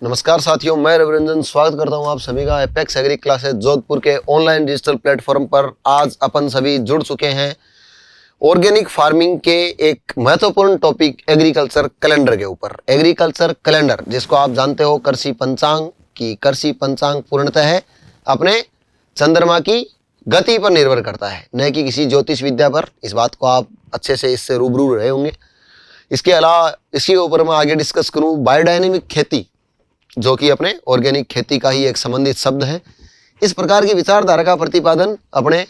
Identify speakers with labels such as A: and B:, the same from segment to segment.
A: नमस्कार साथियों, मैं रविरंजन स्वागत करता हूं आप सभी का एपेक्स एग्री क्लासेस जोधपुर के ऑनलाइन डिजिटल प्लेटफॉर्म पर। आज अपन सभी जुड़ चुके हैं ऑर्गेनिक फार्मिंग के एक महत्वपूर्ण टॉपिक एग्रीकल्चर कैलेंडर के ऊपर। एग्रीकल्चर कैलेंडर जिसको आप जानते हो कृषि पंचांग की, कृषि पंचांग पूर्णतः है अपने चंद्रमा की गति पर निर्भर करता है, न कि किसी ज्योतिष विद्या पर। इस बात को आप अच्छे से इससे रूबरू रहे होंगे। इसके अलावा इसके ऊपर मैं आगे डिस्कस करूं बायोडायनेमिक खेती, जो कि अपने ऑर्गेनिक खेती का ही एक संबंधित शब्द है। इस प्रकार की विचारधारा का प्रतिपादन अपने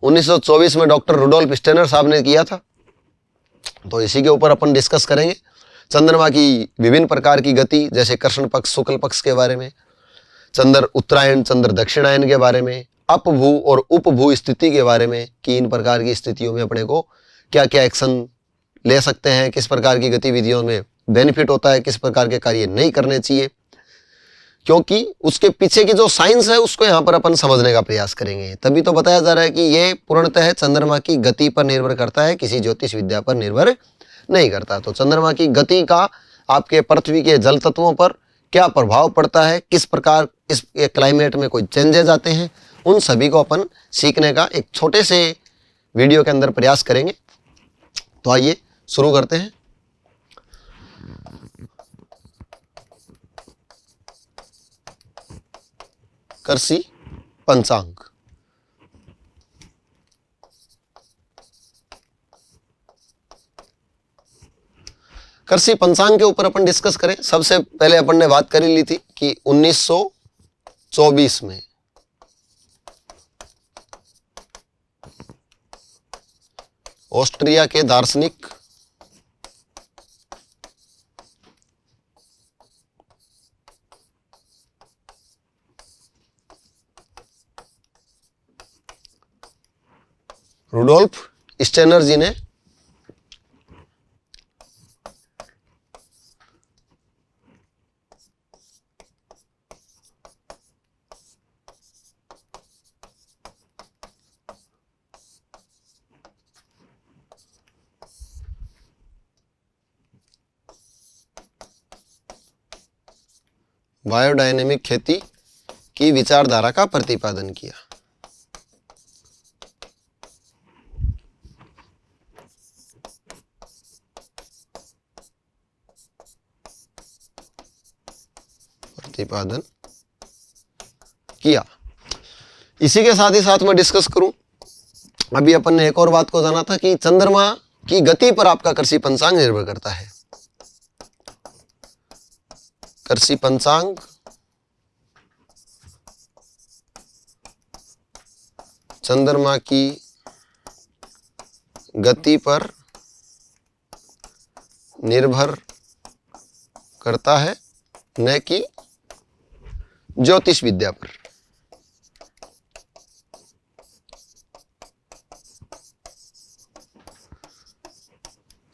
A: 1924 में डॉक्टर रुडोल्फ स्टेनर साहब ने किया था। तो इसी के ऊपर अपन डिस्कस करेंगे। चंद्रमा की विभिन्न प्रकार की गति, जैसे कृष्ण पक्ष, शुक्ल पक्ष के बारे में, चंद्र उत्तरायण, चंद्र दक्षिणायन के बारे में, अपभू और उपभू स्थिति के बारे में कि इन प्रकार की स्थितियों में अपने को क्या क्या एक्शन ले सकते हैं, किस प्रकार की गतिविधियों में बेनिफिट होता है, किस प्रकार के कार्य नहीं करने चाहिए, क्योंकि उसके पीछे की जो साइंस है उसको यहाँ पर अपन समझने का प्रयास करेंगे। तभी तो बताया जा रहा है कि ये पूर्णतः चंद्रमा की गति पर निर्भर करता है, किसी ज्योतिष विद्या पर निर्भर नहीं करता। तो चंद्रमा की गति का आपके पृथ्वी के जल तत्वों पर क्या प्रभाव पड़ता है, किस प्रकार इस क्लाइमेट में कोई चेंजेस आते हैं, उन सभी को अपन सीखने का एक छोटे से वीडियो के अंदर प्रयास करेंगे। तो आइए शुरू करते हैं। कृषि पंचांग। कृषि पंचांग के ऊपर अपन डिस्कस करें। सबसे पहले अपन ने बात कर ली थी कि 1924 में ऑस्ट्रिया के दार्शनिक रुडोल्फ स्टेनर जी ने बायोडायनेमिक खेती की विचारधारा का प्रतिपादन किया। प्रतिपादन किया। इसी के साथ ही साथ मैं डिस्कस करूं, अभी अपन ने एक और बात को जाना था कि चंद्रमा की गति पर आपका कृषि पंचांग निर्भर करता है। कृषि पंचांग चंद्रमा की गति पर निर्भर करता है, न कि ज्योतिष विद्या पर।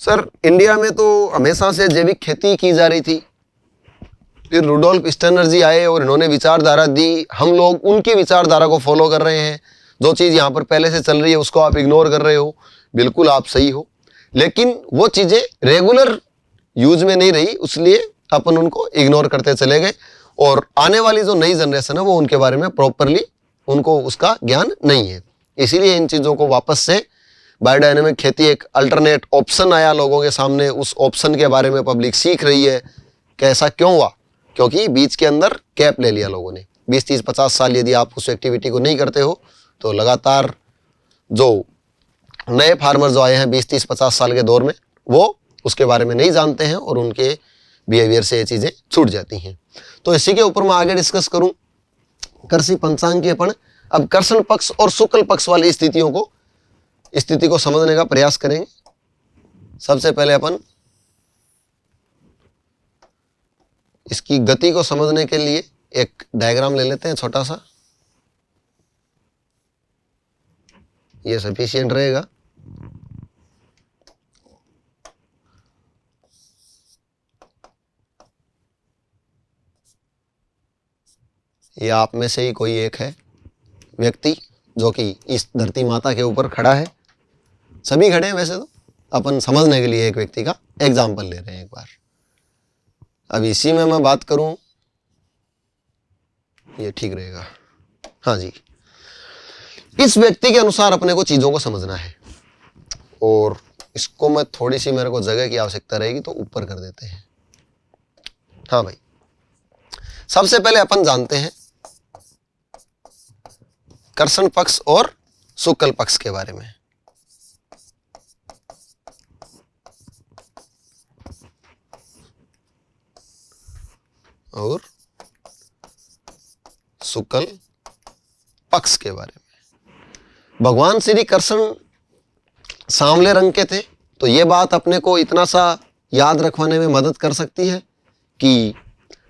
A: सर, इंडिया में तो हमेशा से जैविक खेती की जा रही थी। फिर रुडोल्फ स्टेनर जी आए और इन्होंने विचारधारा दी। हम लोग उनकी विचारधारा को फॉलो कर रहे हैं। जो चीज़ यहाँ पर पहले से चल रही है उसको आप इग्नोर कर रहे हो। बिल्कुल आप सही हो, लेकिन वो चीज़ें रेगुलर यूज में नहीं रही, इसलिए अपन उनको इग्नोर करते चले गए। और आने वाली जो नई जनरेशन है वो उनके बारे में प्रॉपरली उनको उसका ज्ञान नहीं है। इसीलिए इन चीज़ों को वापस से बायोडायनेमिक खेती एक अल्टरनेट ऑप्शन आया लोगों के सामने। उस ऑप्शन के बारे में पब्लिक सीख रही है कि ऐसा क्यों हुआ, क्योंकि बीच के अंदर गैप ले लिया लोगों ने। 20, 30, 50 साल यदि आप उस एक्टिविटी को नहीं करते हो तो लगातार जो नए फार्मर जो आए हैं 20, 30, 50 साल के दौर में, वो उसके बारे में नहीं जानते हैं और उनके बिहेवियर से ये चीज़ें छूट जाती हैं। तो इसी के ऊपर मैं आगे डिस्कस करूं। कृषि पंचांग की अपन अब कृष्ण पक्ष और शुक्ल पक्ष वाली स्थिति को समझने का प्रयास करेंगे। सबसे पहले अपन इसकी गति को समझने के लिए एक डायग्राम ले लेते हैं छोटा सा। ये सफिशिएंट रहेगा। ये आप में से ही कोई एक है व्यक्ति जो कि इस धरती माता के ऊपर खड़ा है। सभी खड़े हैं वैसे तो, अपन समझने के लिए एक व्यक्ति का एग्जाम्पल ले रहे हैं एक बार। अब इसी में मैं बात करूं, ये ठीक रहेगा। हाँ जी, इस व्यक्ति के अनुसार अपने को चीजों को समझना है, और इसको मैं थोड़ी सी, मेरे को जगह की आवश्यकता रहेगी तो ऊपर कर देते हैं। हाँ भाई, सबसे पहले अपन जानते हैं कर्षण पक्ष और शुक्ल पक्ष के बारे में। और शुक्ल पक्ष के बारे में। भगवान श्री कृष्ण सांवले रंग के थे, तो ये बात अपने को इतना सा याद रखवाने में मदद कर सकती है कि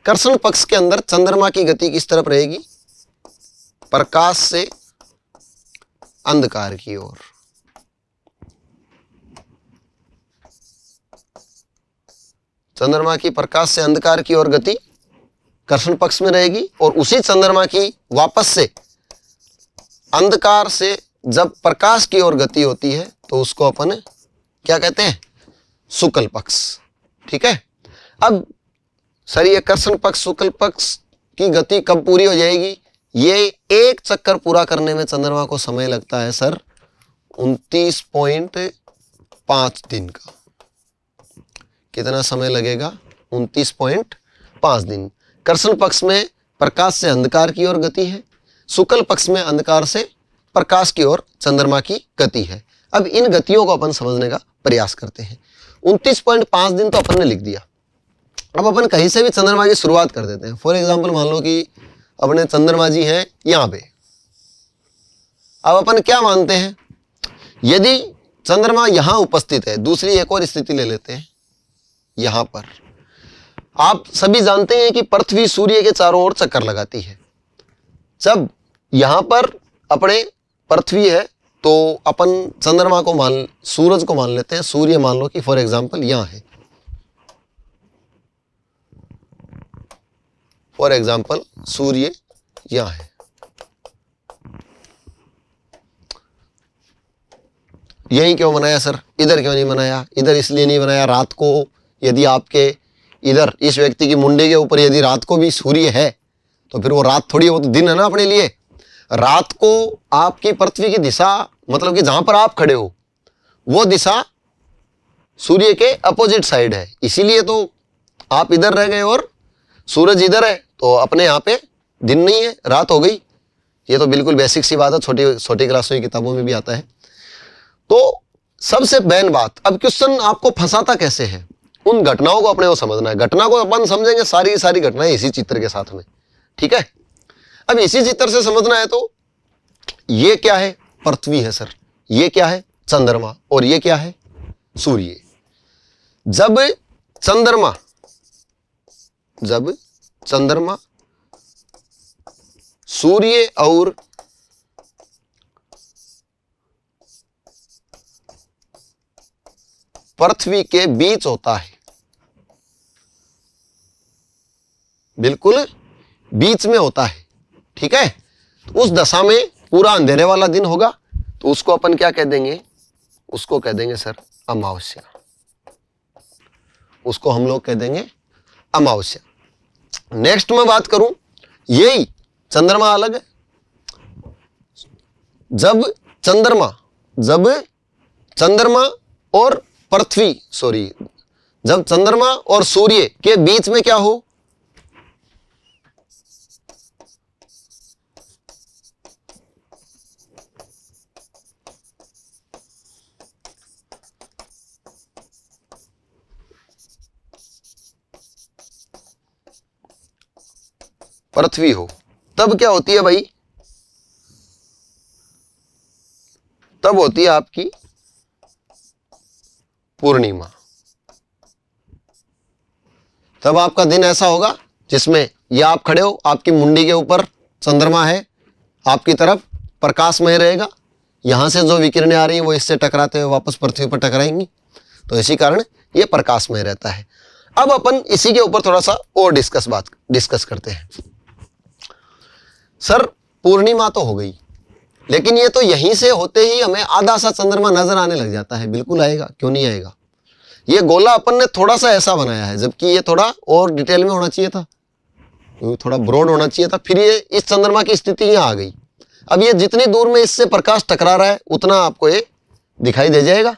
A: कृष्ण पक्ष के अंदर चंद्रमा की गति किस तरफ रहेगी, प्रकाश से अंधकार की ओर। चंद्रमा की प्रकाश से अंधकार की ओर गति कृष्ण पक्ष में रहेगी, और उसी चंद्रमा की वापस से अंधकार से जब प्रकाश की ओर गति होती है तो उसको अपन क्या कहते हैं, शुक्ल पक्ष। ठीक है। अब सर ये कृष्ण पक्ष शुक्ल पक्ष की गति कब पूरी हो जाएगी? ये एक चक्कर पूरा करने में चंद्रमा को समय लगता है सर 29.5 दिन का। कितना समय लगेगा? 29.5 दिन। कृष्ण पक्ष में प्रकाश से अंधकार की ओर गति है, शुक्ल पक्ष में अंधकार से प्रकाश की ओर चंद्रमा की गति है। अब इन गतियों को अपन समझने का प्रयास करते हैं। 29.5 दिन तो अपन ने लिख दिया। अब अपन कहीं से भी चंद्रमा की शुरुआत कर देते हैं। फॉर एग्जाम्पल मान लो कि अपने चंद्रमा जी हैं यहाँ पे। अब अपन क्या मानते हैं, यदि चंद्रमा यहाँ उपस्थित है, दूसरी एक और स्थिति ले लेते हैं यहाँ पर। आप सभी जानते हैं कि पृथ्वी सूर्य के चारों ओर चक्कर लगाती है। जब यहाँ पर अपने पृथ्वी है तो अपन चंद्रमा को सूरज को मान लेते हैं। सूर्य मान लो कि फॉर एग्जाम्पल यहाँ है, फॉर एग्जाम्पल सूर्य यहाँ है। यही क्यों बनाया सर? इधर क्यों नहीं बनाया? इधर इसलिए नहीं बनाया, रात को यदि आपके इधर इस व्यक्ति की मुंडी के ऊपर यदि रात को भी सूर्य है तो फिर वो रात थोड़ी, वो तो दिन है ना अपने लिए। रात को आपकी पृथ्वी की दिशा, मतलब कि जहां पर आप खड़े हो वो दिशा सूर्य के अपोजिट साइड है, इसीलिए तो आप इधर रह गए और सूरज इधर है, तो अपने यहाँ पे दिन नहीं है, रात हो गई। ये तो बिल्कुल बेसिक सी बात है, छोटी क्लासों की किताबों में भी आता है। तो सबसे मेन बात, अब क्वेश्चन आपको फंसाता कैसे है, उन घटनाओं को अपने को समझना है। घटना को अपन समझेंगे सारी की सारी घटनाएं इसी चित्र के साथ में। ठीक है। अब इसी चित्र से समझना है तो ये क्या है? पृथ्वी है सर, ये क्या है? चंद्रमा, और ये क्या है? सूर्य। जब चंद्रमा सूर्य और पृथ्वी के बीच होता है, बिल्कुल बीच में होता है। ठीक है। उस दशा में पूरा अंधेरे वाला दिन होगा, तो उसको अपन क्या कह देंगे? उसको कह देंगे सर अमावस्या। उसको हम लोग कह देंगे अमावस्या। नेक्स्ट मैं बात करूं, यही चंद्रमा अलग है। जब चंद्रमा और पृथ्वी, जब चंद्रमा और सूर्य के बीच में क्या हो? पृथ्वी हो, तब क्या होती है भाई? तब होती है आपकी पूर्णिमा। तब आपका दिन ऐसा होगा जिसमें ये आप खड़े हो, आपकी मुंडी के ऊपर चंद्रमा है, आपकी तरफ प्रकाशमय रहेगा। यहां से जो विकिरणें आ रही हैं वो इससे टकराते हुए वापस पृथ्वी पर टकराएंगी, तो इसी कारण ये प्रकाशमय रहता है। अब अपन इसी के ऊपर थोड़ा सा और डिस्कस करते हैं। सर पूर्णिमा तो हो गई, लेकिन ये तो यहीं से होते ही हमें आधा सा चंद्रमा नजर आने लग जाता है। बिल्कुल आएगा, क्यों नहीं आएगा? ये गोला अपन ने थोड़ा सा ऐसा बनाया है, जबकि ये थोड़ा और डिटेल में होना चाहिए था, थोड़ा ब्रॉड होना चाहिए था। फिर ये इस चंद्रमा की स्थिति यहाँ आ गई। अब ये जितनी दूर में इससे प्रकाश टकरा रहा है उतना आपको ये दिखाई दे जाएगा।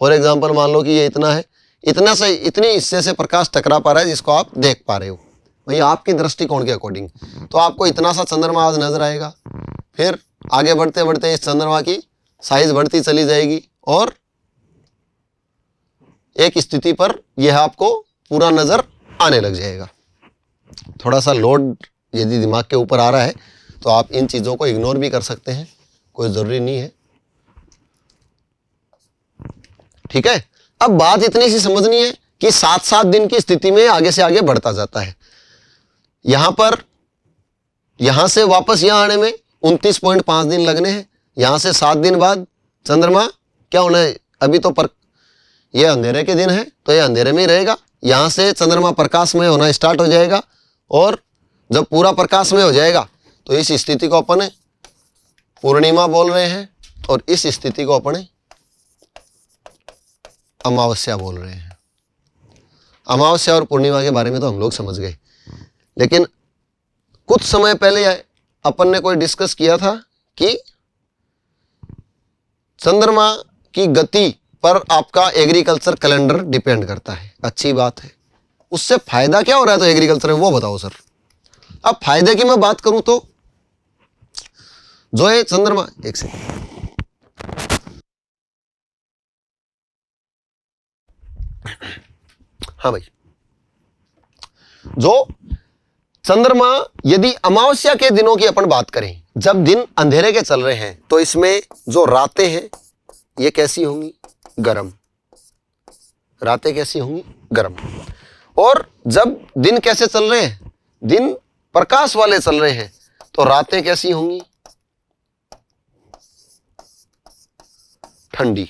A: फॉर एग्जाम्पल मान लो कि ये इतना है, इतना से इतनी हिस्से से प्रकाश टकरा पा रहा है जिसको आप देख पा रहे हो भाई आपकी दृष्टिकोण के अकॉर्डिंग, तो आपको इतना सा चंद्रमा आज नजर आएगा। फिर आगे बढ़ते बढ़ते इस चंद्रमा की साइज बढ़ती चली जाएगी और एक स्थिति पर यह आपको पूरा नजर आने लग जाएगा। थोड़ा सा लोड यदि दिमाग के ऊपर आ रहा है तो आप इन चीजों को इग्नोर भी कर सकते हैं, कोई जरूरी नहीं है। ठीक है, अब बात इतनी सी समझनी है कि 7-7 दिन की स्थिति में आगे से आगे बढ़ता जाता है। यहां पर यहां से वापस यहां आने में 29.5 दिन लगने हैं। यहां से 7 दिन बाद चंद्रमा क्या होना है, अभी तो ये अंधेरे के दिन है तो ये अंधेरे में ही रहेगा। यहां से चंद्रमा प्रकाश में होना स्टार्ट हो जाएगा और जब पूरा प्रकाश में हो जाएगा तो इस स्थिति को अपन पूर्णिमा बोल रहे हैं और इस स्थिति को अपन अमावस्या बोल रहे हैं। अमावस्या और पूर्णिमा के बारे में तो हम लोग समझ गए, लेकिन कुछ समय पहले अपन ने कोई डिस्कस किया था कि चंद्रमा की गति पर आपका एग्रीकल्चर कैलेंडर डिपेंड करता है। अच्छी बात है, उससे फायदा क्या हो रहा है तो एग्रीकल्चर में वो बताओ सर। अब फायदे की मैं बात करूं तो जो है चंद्रमा, एक सेकंड, हाँ भाई, जो चंद्रमा यदि अमावस्या के दिनों की अपन बात करें, जब दिन अंधेरे के चल रहे हैं तो इसमें जो रातें हैं ये कैसी होंगी, गर्म। रातें कैसी होंगी, गर्म। और जब दिन कैसे चल रहे हैं, दिन प्रकाश वाले चल रहे हैं तो रातें कैसी होंगी, ठंडी।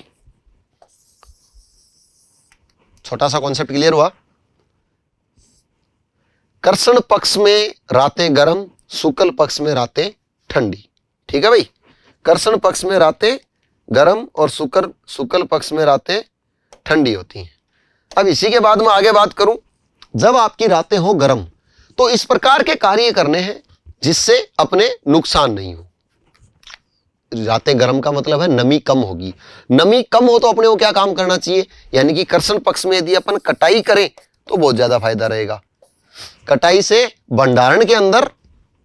A: छोटा सा कॉन्सेप्ट क्लियर हुआ। कृष्ण पक्ष में रातें गर्म, शुक्ल पक्ष में रातें ठंडी। ठीक है भाई, कृष्ण पक्ष में रातें गर्म और शुक्ल पक्ष में रातें ठंडी होती हैं। अब इसी के बाद मैं आगे बात करूं, जब आपकी रातें हो गर्म तो इस प्रकार के कार्य करने हैं जिससे अपने नुकसान नहीं हो। रातें गर्म का मतलब है नमी कम होगी। नमी कम हो तो अपने को क्या काम करना चाहिए, यानी कि कृष्ण पक्ष में यदि अपन कटाई करें तो बहुत ज्यादा फायदा रहेगा। कटाई से भंडारण के अंदर,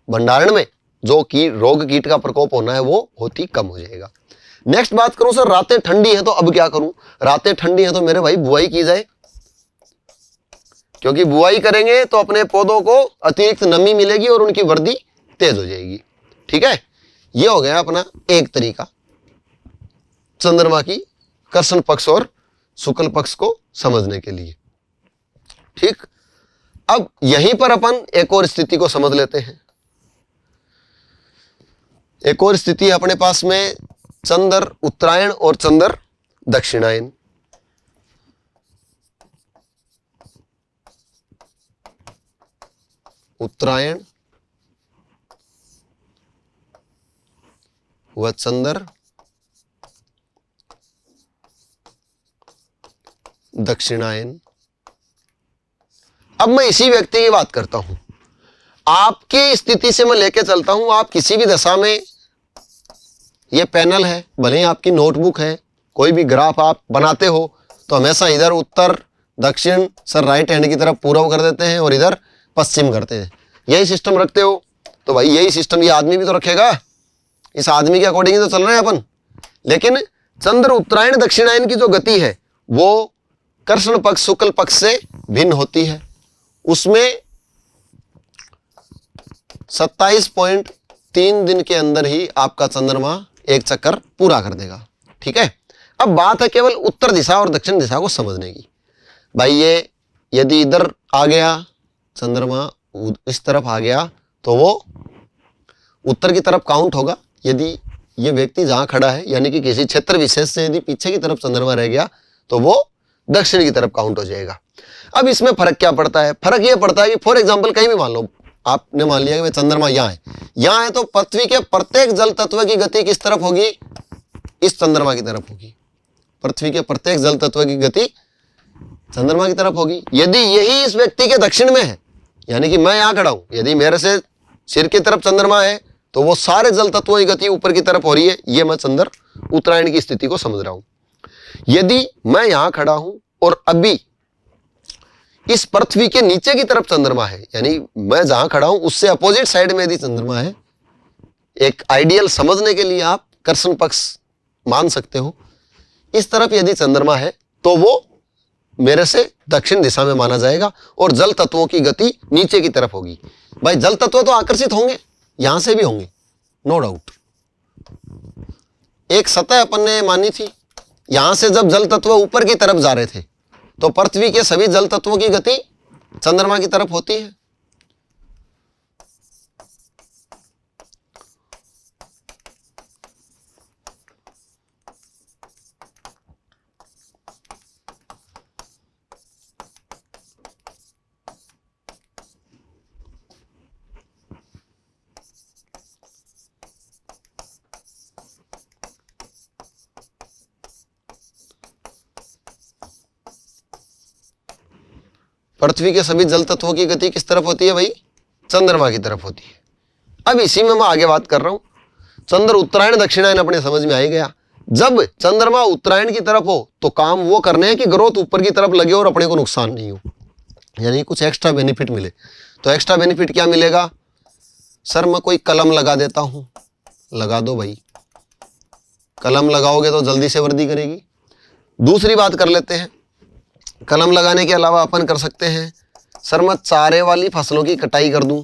A: भंडारण में जो की रोग कीट का प्रकोप होना है वो बहुत ही कम हो जाएगा। नेक्स्ट बात करूं सर, रातें ठंडी है तो अब क्या करूं। रातें ठंडी है तो मेरे भाई बुआई की जाए, क्योंकि बुआई करेंगे तो अपने पौधों को अतिरिक्त नमी मिलेगी और उनकी वृद्धि तेज हो जाएगी। ठीक है, ये हो गया अपना एक तरीका चंद्रमा की कृष्ण पक्ष और शुक्ल पक्ष को समझने के लिए। ठीक, अब यहीं पर अपन एक और स्थिति को समझ लेते हैं। एक और स्थिति अपने पास में चंद्र उत्तरायण और चंद्र दक्षिणायन। उत्तरायण व चंद्र दक्षिणायन। अब मैं इसी व्यक्ति की बात करता हूं, आपकी स्थिति से मैं लेके चलता हूं। आप किसी भी दशा में, ये पैनल है, भले ही आपकी नोटबुक है, कोई भी ग्राफ आप बनाते हो तो हमेशा इधर उत्तर दक्षिण सर राइट हैंड की तरफ पूर्व कर देते हैं और इधर पश्चिम करते हैं। यही सिस्टम रखते हो तो भाई यही सिस्टम ये आदमी भी तो रखेगा, इस आदमी के अकॉर्डिंग तो चल रहे हैं अपन। लेकिन चंद्र उत्तरायण दक्षिणायन की जो गति है वो कृष्ण पक्ष शुक्ल पक्ष से भिन्न होती है। उसमें 27.3 दिन के अंदर ही आपका चंद्रमा एक चक्कर पूरा कर देगा। ठीक है, अब बात है केवल उत्तर दिशा और दक्षिण दिशा को समझने की। भाई ये यदि इधर आ गया चंद्रमा, इस तरफ आ गया तो वो उत्तर की तरफ काउंट होगा। यदि ये व्यक्ति जहां खड़ा है यानी कि किसी क्षेत्र विशेष से यदि पीछे की तरफ चंद्रमा रह गया तो वो दक्षिण की तरफ काउंट हो जाएगा। अब इसमें फर्क क्या पड़ता है, फर्क ये पड़ता है कि फॉर एग्जांपल कहीं भी मान लो आपने मान लिया कि चंद्रमा यहाँ है तो पृथ्वी के प्रत्येक जल तत्व की गति किस तरफ होगी, इस चंद्रमा की तरफ होगी। पृथ्वी के प्रत्येक जल तत्व की गति चंद्रमा की तरफ होगी। यदि यही इस व्यक्ति के दक्षिण में है, यानी कि मैं यहां खड़ा हूं, यदि मेरे से सिर की तरफ चंद्रमा है तो वो सारे जल तत्वों की गति ऊपर की तरफ हो रही है। ये मैं चंद्र उत्तरायण की स्थिति को समझ रहा हूं। यदि मैं यहां खड़ा हूं और अभी इस पृथ्वी के नीचे की तरफ चंद्रमा है, यानी मैं जहां खड़ा हूं उससे अपोजिट साइड में यदि चंद्रमा है, एक आइडियल समझने के लिए आप कर्षण पक्ष मान सकते हो, इस तरफ यदि चंद्रमा है तो वो मेरे से दक्षिण दिशा में माना जाएगा और जल तत्वों की गति नीचे की तरफ होगी। भाई जल तत्व तो आकर्षित होंगे, यहां से भी होंगे, नो डाउट। एक सतह अपन ने मानी थी, यहां से जब जल तत्व ऊपर की तरफ जा रहे थे तो पृथ्वी के सभी जल तत्वों की गति चंद्रमा की तरफ होती है। पृथ्वी के सभी जल तत्वों की गति किस तरफ होती है भाई? चंद्रमा की तरफ होती है। अब इसी में मैं आगे बात कर रहा हूं। चंद्र उत्तरायण दक्षिणायन अपने समझ में आ ही गया। जब चंद्रमा उत्तरायण की तरफ हो तो काम वो करने हैं कि ग्रोथ ऊपर की तरफ लगे और अपने को नुकसान नहीं हो, यानी कुछ एक्स्ट्रा बेनिफिट मिले। तो एक्स्ट्रा बेनिफिट क्या मिलेगा? सर मैं कोई कलम लगा देता हूं। लगा दो भाई, कलम लगाओगे तो जल्दी से वृद्धि करेगी। दूसरी बात कर लेते हैं, कलम लगाने के अलावा अपन कर सकते हैं, सर मैं चारे वाली फसलों की कटाई कर दूं।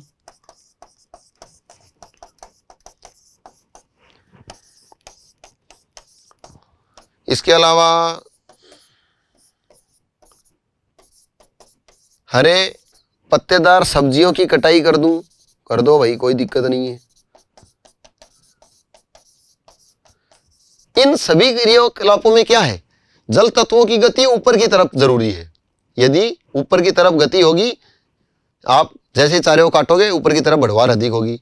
A: इसके अलावा हरे पत्तेदार सब्जियों की कटाई कर दूं। कर दो भाई, कोई दिक्कत नहीं है। इन सभी क्रियाकलापों में क्या है? जल तत्वों की गति ऊपर की तरफ जरूरी है। यदि ऊपर की तरफ गति होगी, आप जैसे चारे को काटोगे ऊपर की तरफ बढ़वार अधिक होगी,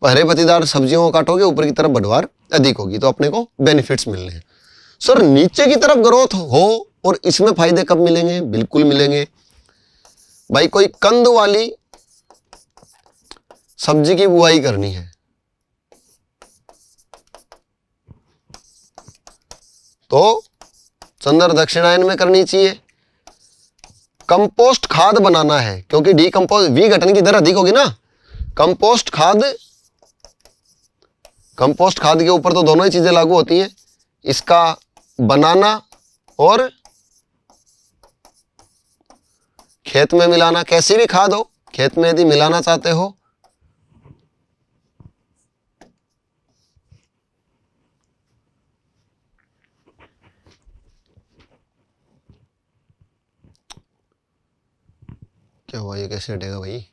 A: हरे पत्तेदार सब्जियों को काटोगे ऊपर की तरफ बढ़वार अधिक होगी, तो अपने को बेनिफिट्स मिलने हैं। सर नीचे की तरफ ग्रोथ हो और इसमें फायदे कब मिलेंगे? बिल्कुल मिलेंगे भाई। कोई कंद वाली सब्जी की बुआई करनी है तो चंद्र दक्षिणायन में करनी चाहिए। कंपोस्ट खाद बनाना है, क्योंकि डीकंपोज विघटन की दर अधिक होगी ना। कंपोस्ट खाद के ऊपर तो दोनों ही चीजें लागू होती हैं, इसका बनाना और खेत में मिलाना। कैसी भी खाद हो, खेत में यदि मिलाना चाहते हो क्या हुआ? ये कैसे हटेगा भाई?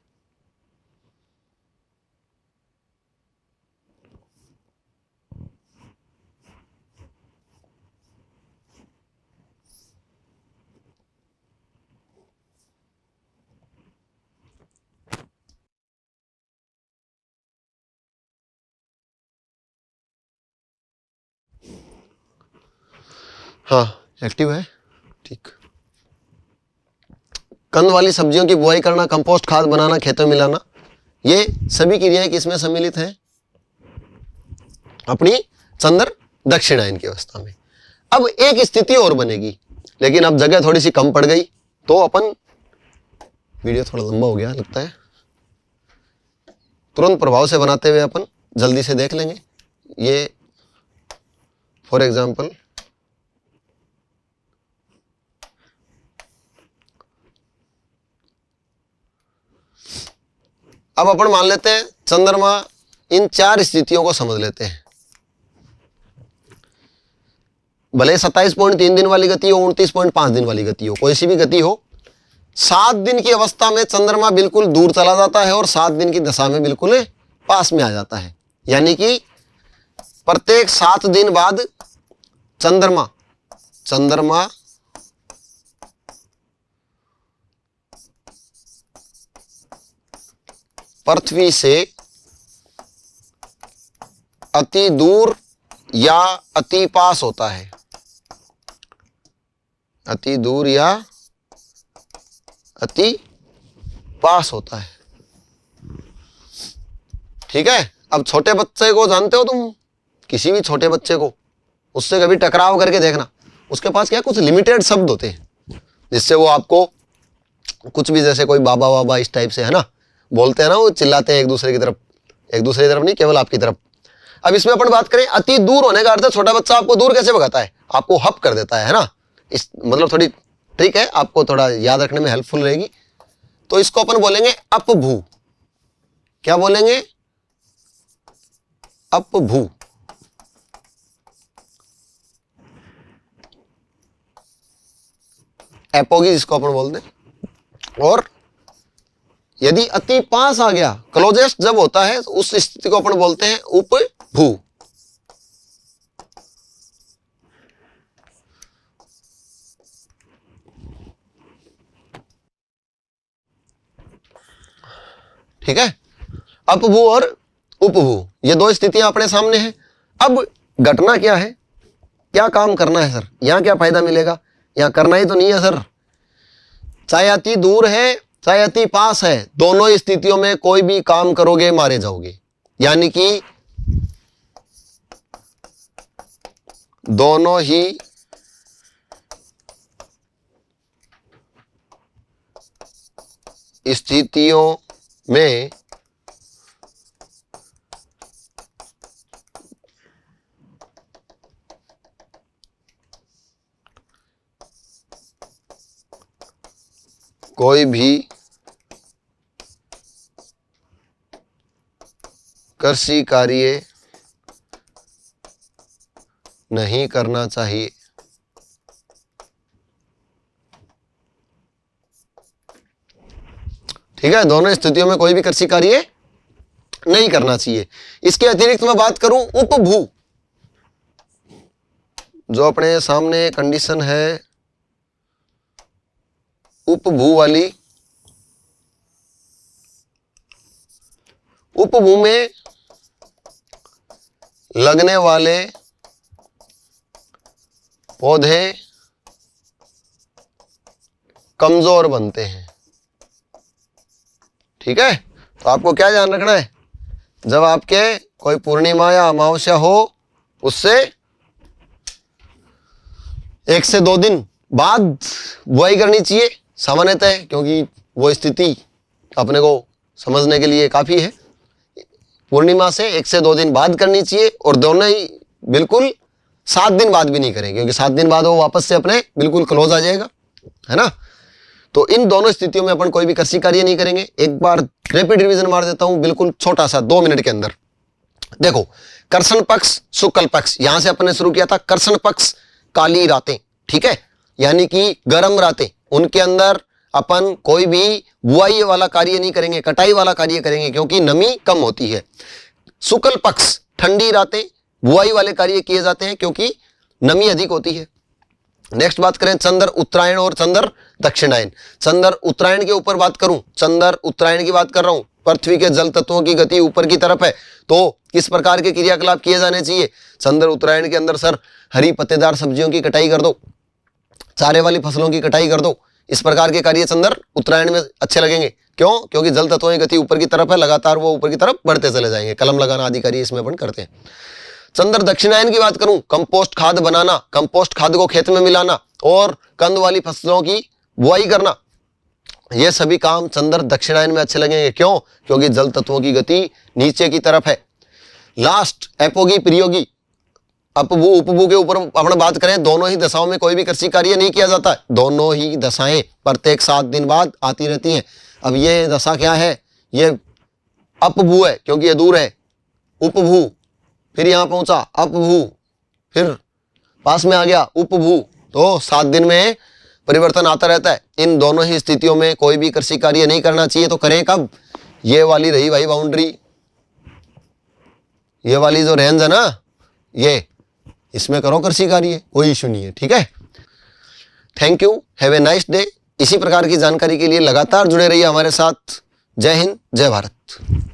A: हाँ एक्टिव है, ठीक। कंद वाली सब्जियों की बुआई करना, कंपोस्ट खाद बनाना, खेतों में मिलाना, ये सभी क्रियाएं किसमें सम्मिलित हैं? अपनी चंद्र दक्षिणायन की अवस्था में। अब एक स्थिति और बनेगी, लेकिन अब जगह थोड़ी सी कम पड़ गई तो अपन, वीडियो थोड़ा लंबा हो गया लगता है, तुरंत प्रभाव से बनाते हुए अपन जल्दी से देख लेंगे। ये फॉर एग्जाम्पल अब अपन मान लेते हैं चंद्रमा इन 4 स्थितियों को समझ लेते हैं। भले 27.3 दिन वाली गति हो, 29.5 दिन वाली गति हो, कोई सी भी गति हो, 7 दिन की अवस्था में चंद्रमा बिल्कुल दूर चला जाता है और 7 दिन की दशा में बिल्कुल पास में आ जाता है। यानी कि प्रत्येक 7 दिन बाद चंद्रमा पृथ्वी से अति दूर या अति पास होता है। अति दूर या अति पास होता है। ठीक है, अब छोटे बच्चे को जानते हो तुम, किसी भी छोटे बच्चे को उससे कभी टकराव करके देखना, उसके पास क्या कुछ लिमिटेड शब्द होते हैं जिससे वो आपको कुछ भी, जैसे कोई बाबा बाबा इस टाइप से है ना बोलते हैं ना, वो चिल्लाते हैं एक दूसरे की तरफ, एक दूसरे की तरफ नहीं केवल आपकी तरफ। अब इसमें अपन बात करें अति दूर होने का अर्थ है छोटा बच्चा आपको दूर कैसे भगाता है, आपको हप कर देता है ना। इस मतलब थोड़ी ट्रिक है, आपको थोड़ा याद रखने में हेल्पफुल रहेगी। तो इसको अपन बोलेंगे अपभू। क्या बोलेंगे? अपभू। एपोगी जिसको अपन बोलते हैं। और यदि अति पास आ गया, क्लोजेस्ट जब होता है, उस स्थिति को अपन बोलते हैं उपभू। ठीक है, अपभू और उपभू ये दो स्थितियां अपने सामने हैं। अब घटना क्या है, क्या काम करना है सर, यहां क्या फायदा मिलेगा, यहां करना ही तो नहीं है सर। चाहे अति दूर है चाहे अति पास है, दोनों स्थितियों में कोई भी काम करोगे मारे जाओगे। यानी कि दोनों ही स्थितियों में कोई भी कृषि कार्य नहीं करना चाहिए। ठीक है, दोनों स्थितियों में कोई भी कृषि कार्य नहीं करना चाहिए। इसके अतिरिक्त मैं बात करूं उपभू, जो अपने सामने कंडीशन है उपभू वाली। उपभू में लगने वाले पौधे कमजोर बनते हैं। ठीक है, तो आपको क्या ध्यान रखना है, जब आपके कोई पूर्णिमा या अमावस्या हो उससे 1 से 2 दिन बाद बुआई करनी चाहिए सामान्यतः, क्योंकि वो स्थिति अपने को समझने के लिए काफी है। पूर्णिमा से 1 से 2 दिन बाद करनी चाहिए, और दोनों ही बिल्कुल 7 दिन बाद भी नहीं करें, क्योंकि 7 दिन बाद वो वापस से अपने बिल्कुल क्लोज आ जाएगा, है ना। तो इन दोनों स्थितियों में अपन कोई भी कृषि कार्य नहीं करेंगे। एक बार रैपिड रिवीजन मार देता हूं बिल्कुल छोटा सा 2 मिनट के अंदर। देखो, कर्षण पक्ष शुक्ल पक्ष, यहां से अपन ने शुरू किया था। कर्षण पक्ष काली रातें, ठीक है, यानी कि गर्म रातें, उनके अंदर अपन कोई भी बुआई वाला कार्य नहीं करेंगे, कटाई वाला कार्य करेंगे, क्योंकि नमी कम होती है। शुक्ल पक्ष ठंडी रातें, बुआई वाले कार्य किए जाते हैं क्योंकि नमी अधिक होती है। नेक्स्ट बात करें चंद्र उत्तरायण और चंद्र दक्षिणायन। चंद्र उत्तरायण के ऊपर बात करूं, चंद्र उत्तरायण की बात कर रहा हूं, पृथ्वी के जल तत्वों की गति ऊपर की तरफ है, तो किस प्रकार के क्रियाकलाप किए जाने चाहिए। चंद्र उत्तरायण के अंदर सर हरी पत्तेदार सब्जियों की कटाई कर दो, चारे वाली फसलों की कटाई कर दो, इस प्रकार के कार्य चंद्र उत्तरायण में अच्छे लगेंगे। क्यों? क्योंकि जल तत्वों की गति ऊपर की तरफ है, लगातार वो ऊपर की तरफ बढ़ते चले जाएंगे। कलम लगाना आदि कार्य इसमें अपन करते हैं। चंद्र दक्षिणायन की बात करूं, कंपोस्ट खाद बनाना, कंपोस्ट खाद को खेत में मिलाना और कंद वाली फसलों की बुआई करना, ये सभी काम चंद्र दक्षिणायन में अच्छे लगेंगे। क्यों? क्योंकि जल तत्वों की गति नीचे की तरफ है। लास्ट एपोगी प्रयोगी अपभू उपभू के ऊपर अपन बात करें, दोनों ही दशाओं में कोई भी कृषि कार्य नहीं किया जाता। दोनों ही दशाएं प्रत्येक 7 दिन बाद आती रहती हैं। अब ये दशा क्या है, ये अपभू है क्योंकि ये दूर है, उपभू, फिर यहां पहुंचा अपभू, फिर पास में आ गया उपभू, तो 7 दिन में परिवर्तन आता रहता है। इन दोनों ही स्थितियों में कोई भी कृषि कार्य नहीं करना चाहिए। तो करें कब? ये वाली रही भाई बाउंड्री, ये वाली जो रेंज है ना, ये इसमें करो कृषि कार्य, कोई इश्यू नहीं है। ठीक है, thank you, have a nice day. इसी प्रकार की जानकारी के लिए लगातार जुड़े रहिए हमारे साथ। जय हिंद, जय भारत।